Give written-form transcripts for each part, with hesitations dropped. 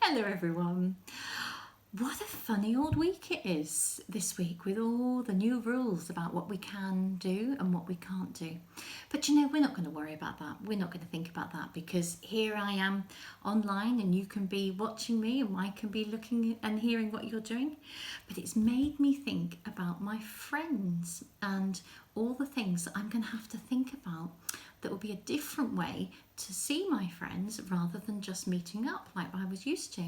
Hello everyone. What a funny old week it is this week with all the new rules about what we can do and what we can't do. But you know, we're not going to worry about that. We're not going to think about that because here I am online and you can be watching me and I can be looking and hearing what you're doing. But it's made me think about my friends and all the things that I'm going to have to think about that will be a different way to see my friends rather than just meeting up like I was used to.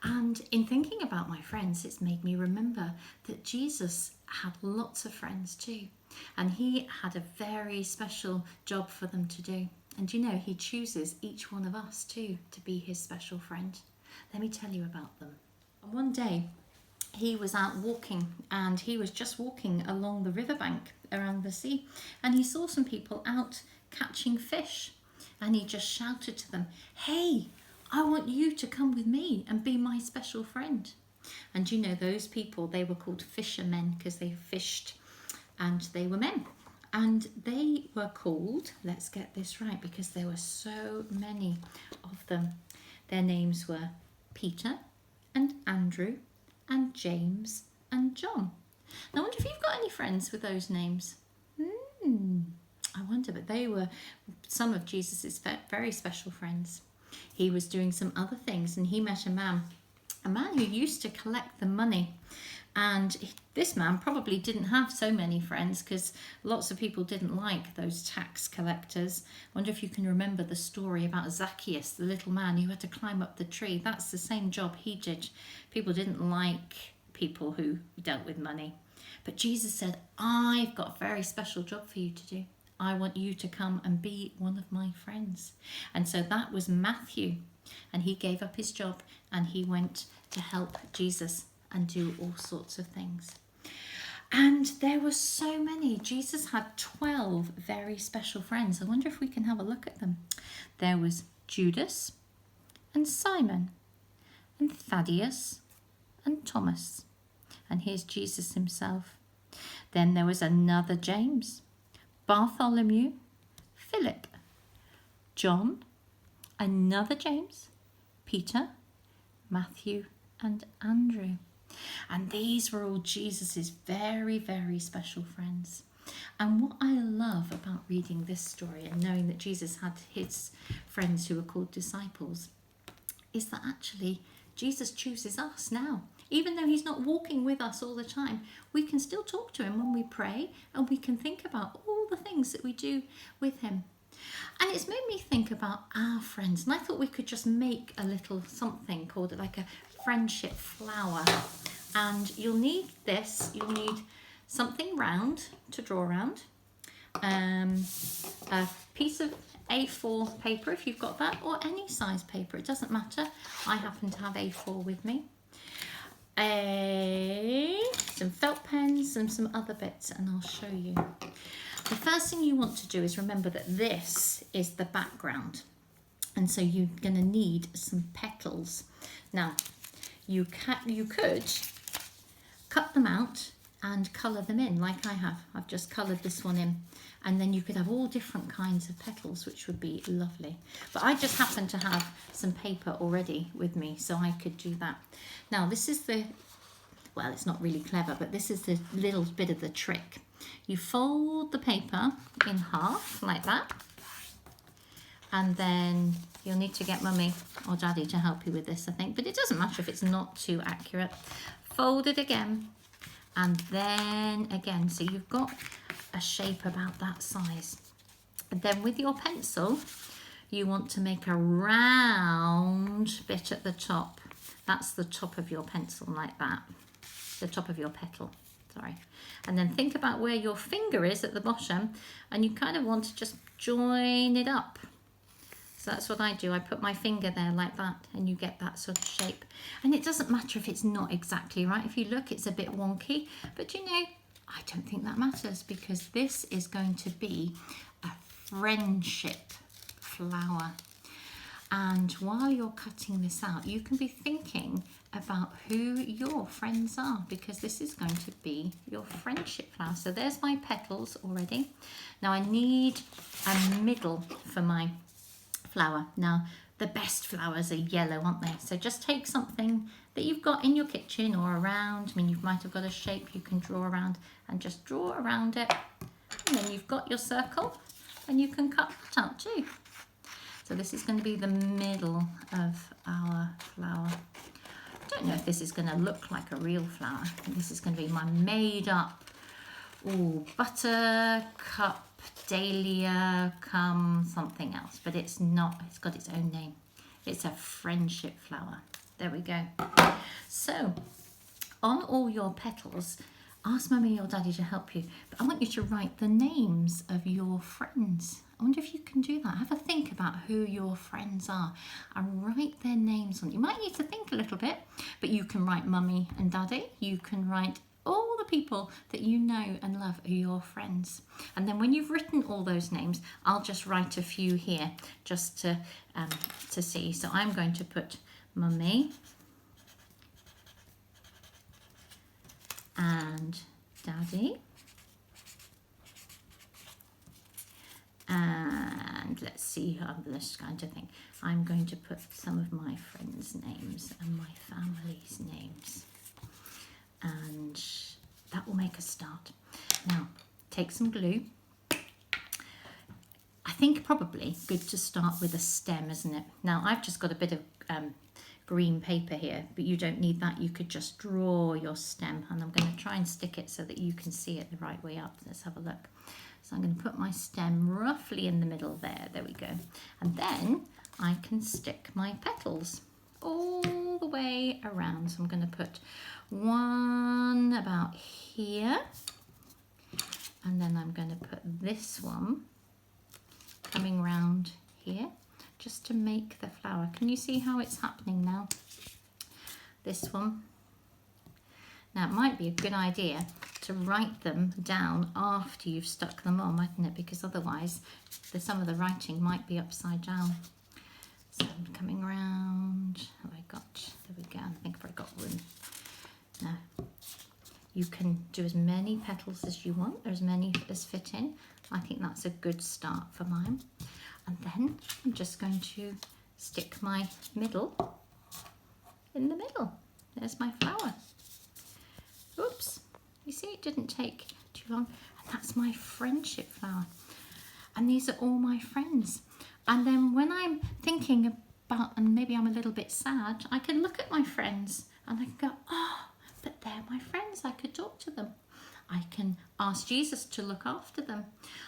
And in thinking about my friends, it's made me remember that Jesus had lots of friends too. And he had a very special job for them to do. And you know, he chooses each one of us too to be his special friend. Let me tell you about them. And one day, he was out walking and he was just walking along the riverbank around the sea. And he saw some people out catching fish. And he just shouted to them, "Hey, I want you to come with me and be my special friend." And you know, those people, they were called fishermen because they fished and they were men. And they were called, let's get this right because there were so many of them. Their names were Peter and Andrew and James and John. Now, I wonder if you've got any friends with those names. I wonder, but they were some of Jesus's very special friends. He was doing some other things and he met a man who used to collect the money. And this man probably didn't have so many friends because lots of people didn't like those tax collectors. I wonder if you can remember the story about Zacchaeus, the little man who had to climb up the tree. That's the same job he did. People didn't like people who dealt with money. But Jesus said, "I've got a very special job for you to do. I want you to come and be one of my friends." And so that was Matthew. And he gave up his job and he went to help Jesus and do all sorts of things. And there were so many. Jesus had 12 very special friends. I wonder if we can have a look at them. There was Judas and Simon and Thaddeus and Thomas. And here's Jesus himself. Then there was another James, Bartholomew, Philip, John, another James, Peter, Matthew, and Andrew. And these were all Jesus's very, very special friends. And what I love about reading this story and knowing that Jesus had his friends who were called disciples is that actually Jesus chooses us now. Even though he's not walking with us all the time, we can still talk to him when we pray and we can think about all the things that we do with him. And it's made me think about our friends. And I thought we could just make a little something called like a friendship flower. And you'll need this. You'll need something round to draw around. A piece of A4 paper if you've got that, or any size paper. It doesn't matter. I happen to have A4 with me. Some felt pens and some other bits, and I'll show you. The first thing you want to do is remember that this is the background, and so you're going to need some petals. Now, you could cut them out and colour them in like I have. I've just coloured this one in, and then you could have all different kinds of petals, which would be lovely. But I just happen to have some paper already with me, so I could do that. Now, this is well, it's not really clever, but this is the little bit of the trick. You fold the paper in half like that, and then you'll need to get Mummy or Daddy to help you with this, I think, but it doesn't matter if it's not too accurate. Fold it again, and then again, so you've got a shape about that size. And then with your pencil, you want to make a round bit at the top. That's the top of your pencil, like that. The top of your petal, sorry. And then think about where your finger is at the bottom, and you kind of want to just join it up. So that's what I do. I put my finger there like that, and you get that sort of shape. And it doesn't matter if it's not exactly right. If you look, it's a bit wonky, but you know, I don't think that matters because this is going to be a friendship flower. And while you're cutting this out, you can be thinking about who your friends are, because this is going to be your friendship flower. So there's my petals already. Now I need a middle for my flower. Now the best flowers are yellow, aren't they? So just take something that you've got in your kitchen or around. I mean, you might have got a shape you can draw around and just draw around it. And then you've got your circle and you can cut that out too. So this is going to be the middle of our flower. I don't know if this is going to look like a real flower. I think this is going to be my made up, buttercup, dahlia, something else. But it's not, it's got its own name. It's a friendship flower. There we go. So on all your petals, ask Mummy or Daddy to help you. But I want you to write the names of your friends. I wonder if you can do that. Have a think about who your friends are and write their names on. You might need to think a little bit, but you can write Mummy and Daddy. You can write all the people that you know and love are your friends. And then when you've written all those names, I'll just write a few here just to see. So I'm going to put Mummy and Daddy. And let's see, I'm just going to think. I'm going to put some of my friends' names and my family's names. And that will make a start. Now, take some glue. I think probably good to start with a stem, isn't it? Now, I've just got a bit of green paper here, but you don't need that. You could just draw your stem, and I'm going to try and stick it so that you can see it the right way up. Let's have a look. So I'm going to put my stem roughly in the middle there. There we go. And then I can stick my petals all the way around. So I'm going to put one about here. And then I'm going to put this one coming round here just to make the flower. Can you see how it's happening now? This one. Now it might be a good idea to write them down after you've stuck them on, mightn't it? Because otherwise some of the writing might be upside down. So I'm coming round. Have I got, there we go, I think I've got room. Now you can do as many petals as you want, or as many as fit in. I think that's a good start for mine. And then I'm just going to stick my middle in the middle. There's my flower. Oops, you see it didn't take too long. And that's my friendship flower. And these are all my friends. And then when I'm thinking about, and maybe I'm a little bit sad, I can look at my friends and I can go, oh, but they're my friends. I could talk to them. I can ask Jesus to look after them.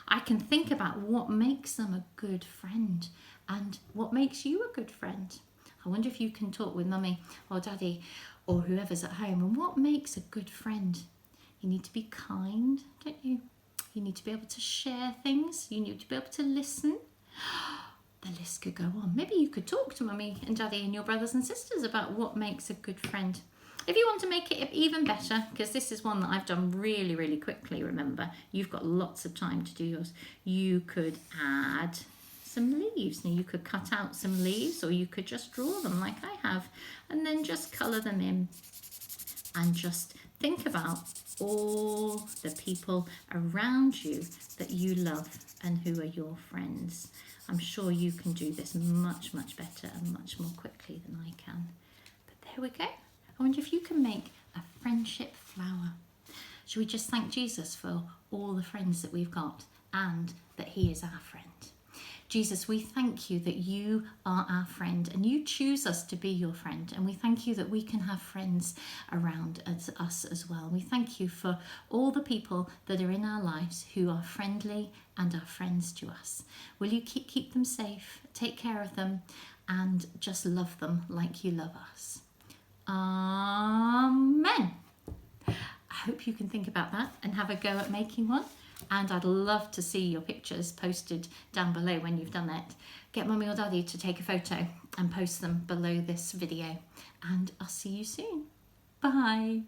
I can think about what makes them a good friend and what makes you a good friend. I wonder if you can talk with Mummy or Daddy or whoever's at home. And what makes a good friend? You need to be kind, don't you? You need to be able to share things. You need to be able to listen. The list could go on. Maybe you could talk to Mummy and Daddy and your brothers and sisters about what makes a good friend. If you want to make it even better, because this is one that I've done really, really quickly, remember, you've got lots of time to do yours. You could add some leaves. Now you could cut out some leaves or you could just draw them like I have and then just colour them in and just think about all the people around you that you love and who are your friends. I'm sure you can do this much, much better and much more quickly than I can. But there we go. I wonder if you can make a friendship flower. Should we just thank Jesus for all the friends that we've got and that he is our friend? Jesus, we thank you that you are our friend and you choose us to be your friend. And we thank you that we can have friends around us as well. We thank you for all the people that are in our lives who are friendly and are friends to us. Will you keep them safe, take care of them, and just love them like you love us? Amen. I hope you can think about that and have a go at making one. And I'd love to see your pictures posted down below when you've done it. Get Mummy or Daddy to take a photo and post them below this video. And I'll see you soon. Bye.